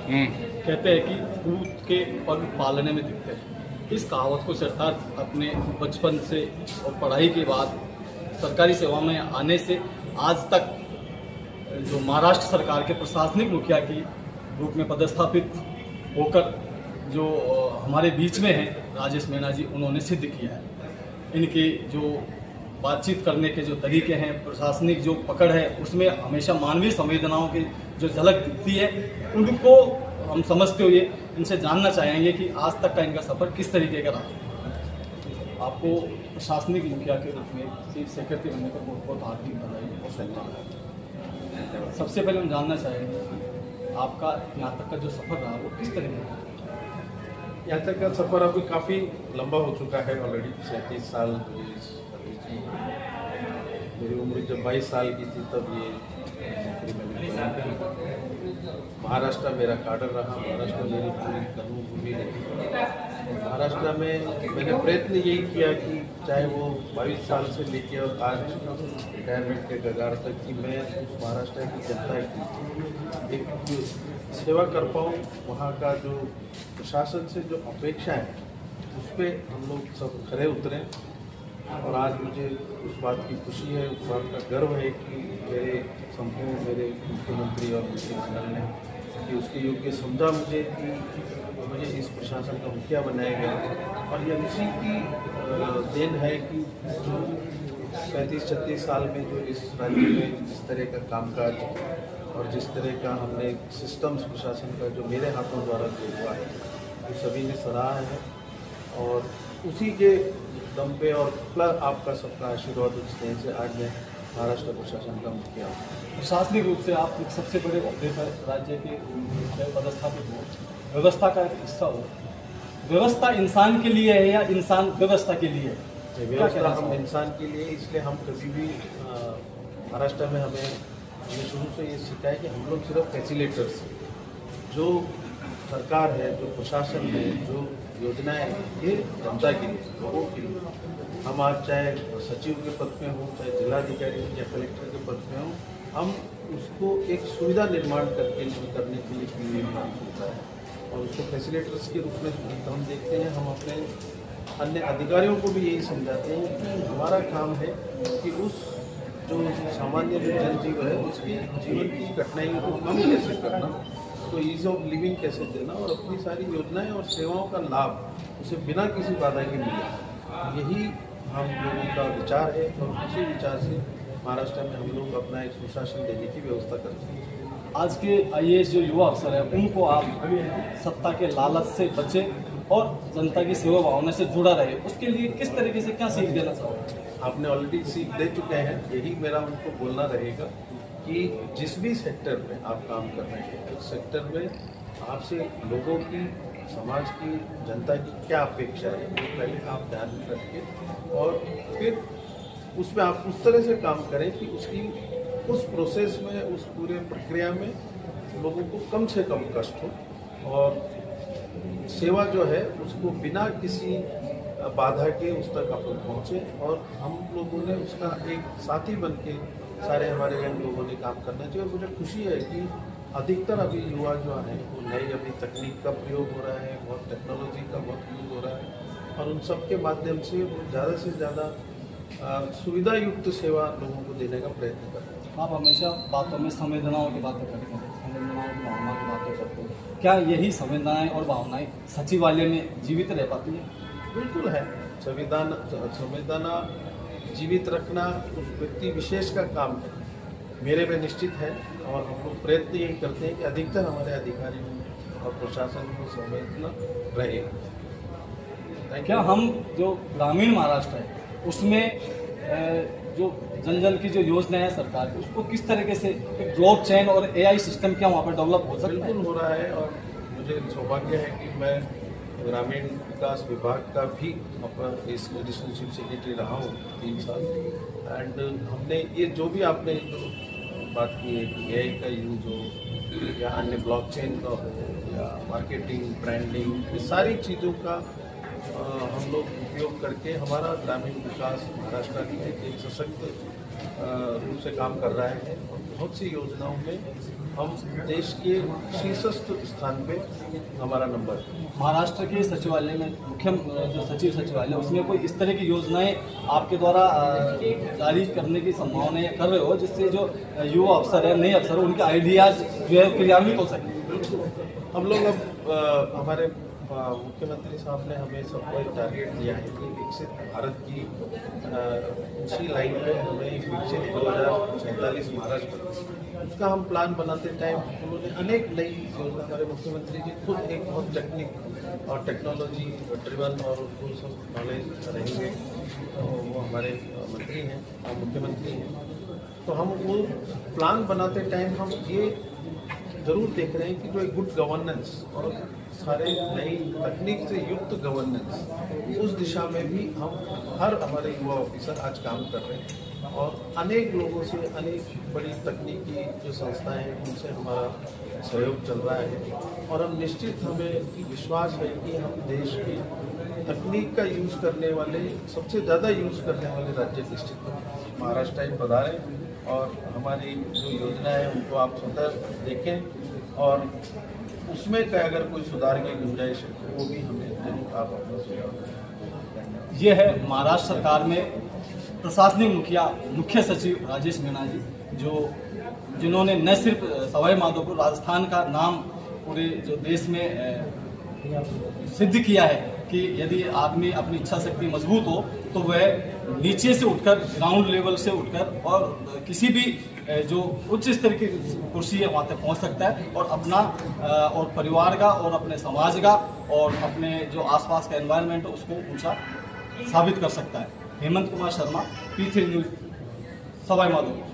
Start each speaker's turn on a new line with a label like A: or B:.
A: कहते हैं कि पूत के पग पालने में दिखते हैं। इस कहावत को चरितार्थ अपने बचपन से और पढ़ाई के बाद सरकारी सेवा में आने से आज तक जो महाराष्ट्र सरकार के प्रशासनिक मुखिया की रूप में पदस्थापित होकर जो हमारे बीच में हैं राजेश मीणा जी, उन्होंने सिद्ध किया है। इनके जो बातचीत करने के जो तरीके हैं, प्रशासनिक जो पकड़ है, उसमें हमेशा मानवीय संवेदनाओं की जो झलक दिखती है, उनको हम समझते हुए इनसे जानना चाहेंगे कि आज तक का इनका सफ़र किस तरीके का रहा। आपको प्रशासनिक मुखिया के रूप में चीफ सेक्रेटरी बनने पर बहुत बहुत हार्दिक बधाई और शुभकामनाएं। सबसे पहले हम जानना चाहेंगे कि आपका यहाँ तक का जो सफ़र रहा वो किस तरीके का?
B: यहाँ तक का सफ़र अभी काफ़ी लंबा हो चुका है ऑलरेडी। 37 साल मेरी उम्र जब 22 साल की थी तब ये नौकरी मैंने की। महाराष्ट्र मेरा काडर रहा, महाराष्ट्र मेरी पूरी कर्मभूमि रही। महाराष्ट्र में मैंने प्रयत्न यही किया कि चाहे वो 22 साल से लेके और आज रिटायरमेंट के कगार तक कि मैं उस महाराष्ट्र की जनता की एक सेवा कर पाऊँ। वहाँ का जो प्रशासन से जो अपेक्षा है उस पर हम लोग सब खरे उतरें। और आज मुझे उस बात की खुशी है, उस बात का गर्व है कि मेरे संपूर्ण मेरे मुख्यमंत्री और मंत्रिमंडल ने कि उसके योग्य समझा मुझे कि मुझे इस प्रशासन का मुखिया बनाया गया। और ये उसी की देन है कि जो 35-36 साल में जो इस राज्य में जिस तरह का कामकाज और जिस तरह का हमने सिस्टम्स प्रशासन का जो मेरे हाथों द्वारा जो हुआ है वो सभी ने सराहा है। और उसी के दम पे और प्लस आपका सबका आशीर्वाद उस स्नेह से आज मैं महाराष्ट्र प्रशासन का मुखिया हूँ।
A: प्रशासनिक रूप से आप एक सबसे बड़े अहदे पर राज्य के पदस्थापित हो, व्यवस्था का एक हिस्सा हो। व्यवस्था इंसान के लिए है या इंसान व्यवस्था के लिए है?
B: व्यवस्था हम इंसान के लिए, इसलिए हम कभी भी महाराष्ट्र में हमने शुरू से ये सीखा है कि हम लोग सिर्फ फैसिलिटेटर्स हैं। जो सरकार है, जो प्रशासन है, जो योजनाएं हैं, ये जनता के लिए, लोगों के लिए। हम आज चाहे सचिव के पद पे हों, चाहे जिलाधिकारी या कलेक्टर के पद पे हों, हम उसको एक सुविधा निर्माण करने के लिए काम करता है। और उसको फैसिलिटेटर्स के रूप में हम देखते हैं। हम अपने अन्य अधिकारियों को भी यही समझाते हैं कि हमारा काम है कि उस जो सामान्य जो जनजीवन है उसकी जीवन की कठिनाइयों को कम कैसे करना, तो ईज ऑफ लिविंग कैसे देना और अपनी सारी योजनाएं और सेवाओं का लाभ उसे बिना किसी बाधा के मिले। यही हम लोगों का विचार है और उसी विचार से महाराष्ट्र में हम लोग अपना एक सुशासन देने की व्यवस्था करते हैं।
A: आज के IAS जो युवा अफसर हैं उनको आप सत्ता के लालच से बचे और जनता की सेवा भावना से जुड़ा रहे, उसके लिए किस तरीके से क्या सीख देना चाहोगे?
B: आपने ऑलरेडी सीख दे चुके हैं। यही मेरा उनको बोलना रहेगा कि जिस भी सेक्टर में आप काम कर रहे हैं उस सेक्टर में आपसे लोगों की, समाज की, जनता की क्या अपेक्षा है वो पहले आप ध्यान में रखें और फिर उस पर आप उस तरह से काम करें कि उसकी उस प्रोसेस में, उस पूरे प्रक्रिया में लोगों को कम से कम कष्ट हो और सेवा जो है उसको बिना किसी बाधा के उस तक आप लोग पहुँचे। और हम लोगों ने उसका एक साथी बन के सारे हमारे यंग लोगों ने काम करना चाहिए। और मुझे खुशी है कि अधिकतर अभी युवा जो हैं वो नई अभी तकनीक का प्रयोग हो रहा है, बहुत टेक्नोलॉजी का बहुत यूज़ हो रहा है और उन सब के माध्यम से वो ज़्यादा से ज़्यादा सुविधा युक्त सेवा लोगों को देने का प्रयत्न कर रहे हैं।
A: आप हमेशा बातों में संवेदनाओं की बातें करते हैं, संवेदनाओं की भावना की बातें करते हैं। क्या यही संवेदनाएं और भावनाएं सचिवालय में जीवित रह पाती हैं?
B: बिल्कुल है। संवेदना जीवित रखना उस व्यक्ति विशेष का काम है, मेरे में निश्चित है। और हम लोग प्रयत्न यही करते हैं कि अधिकतर हमारे अधिकारियों और प्रशासन को संवेदना रहे।
A: क्या हम जो ग्रामीण महाराष्ट्र है उसमें जो जन की जो योजना है सरकार की, उसको किस तरीके से ब्लॉकचेन और AI सिस्टम क्या वहाँ पर डेवलप हो सकता है?
B: बिल्कुल हो रहा है। और मुझे सौभाग्य है कि मैं ग्रामीण विकास विभाग का भी अपना इस एडिशनल चीफ सेक्रेटरी रहा हूँ 3 साल। एंड हमने ये जो भी आपने जो बात की है कि AI का यूज़ हो या अन्य ब्लॉकचेन का हो या मार्केटिंग, ब्रांडिंग, ये सारी चीज़ों का हम लोग उपयोग करके हमारा ग्रामीण विकास महाराष्ट्र में एक सशक्त रूप से काम कर रहा है। और बहुत सी योजनाओं में हम देश के शीर्षस्थ स्थान पे हमारा नंबर है।
A: महाराष्ट्र के सचिवालय में मुख्य जो सचिव सचिवालय उसमें कोई इस तरह की योजनाएं आपके द्वारा जारी करने की संभावनाएं कर रहे हो जिससे जो युवा अफसर है नए अफसर उनके आइडियाज जो है क्रियान्वित हो सके?
B: हम लोग अब हमारे मुख्यमंत्री साहब ने हमें सबको एक टारगेट दिया है कि विकसित भारत की उसी लाइन पे हमें विकसित 2047 महाराष्ट्र, उसका हम प्लान बनाते टाइम उन्होंने अनेक नई योजना, हमारे मुख्यमंत्री जी खुद एक बहुत टेक्निक और टेक्नोलॉजी ड्रिवन और उनको सब नॉलेज रहेंगे, तो वो हमारे मंत्री हैं और मुख्यमंत्री हैं। तो हम वो प्लान बनाते टाइम हम ये ज़रूर देख रहे हैं कि जो एक गुड गवर्नेंस और सारे नई तकनीक से युक्त गवर्नेंस, उस दिशा में भी हम हर हमारे युवा ऑफिसर आज काम कर रहे हैं और अनेक लोगों से अनेक बड़ी तकनीकी जो संस्थाएं हैं उनसे हमारा सहयोग चल रहा है और हम निश्चित, हमें विश्वास है कि हम देश की तकनीक का यूज़ करने वाले, सबसे ज़्यादा यूज़ करने वाले राज्य निश्चित महाराष्ट्र ही पधारें और हमारी जो योजना है उनको आप स्वतः देखें और उसमें क्या अगर कोई सुधार की गुंजाइश है वो भी हमें जरूर आप अपना सुझाव दें।
A: ये है महाराष्ट्र सरकार में प्रशासनिक मुखिया मुख्य सचिव राजेश मीणा जी, जिन्होंने न सिर्फ सवाई माधोपुर राजस्थान का नाम पूरे जो देश में सिद्ध किया है कि यदि आदमी अपनी इच्छा शक्ति मजबूत हो तो वह नीचे से उठकर, ग्राउंड लेवल से उठकर और किसी भी जो उच्च स्तर की कुर्सी है वहाँ तक पहुँच सकता है और अपना और परिवार का और अपने समाज का और अपने जो आसपास का एनवायरनमेंट है उसको ऊंचा साबित कर सकता है। Hemant Kumar Sharma, P3 news, Sawai Madhopur.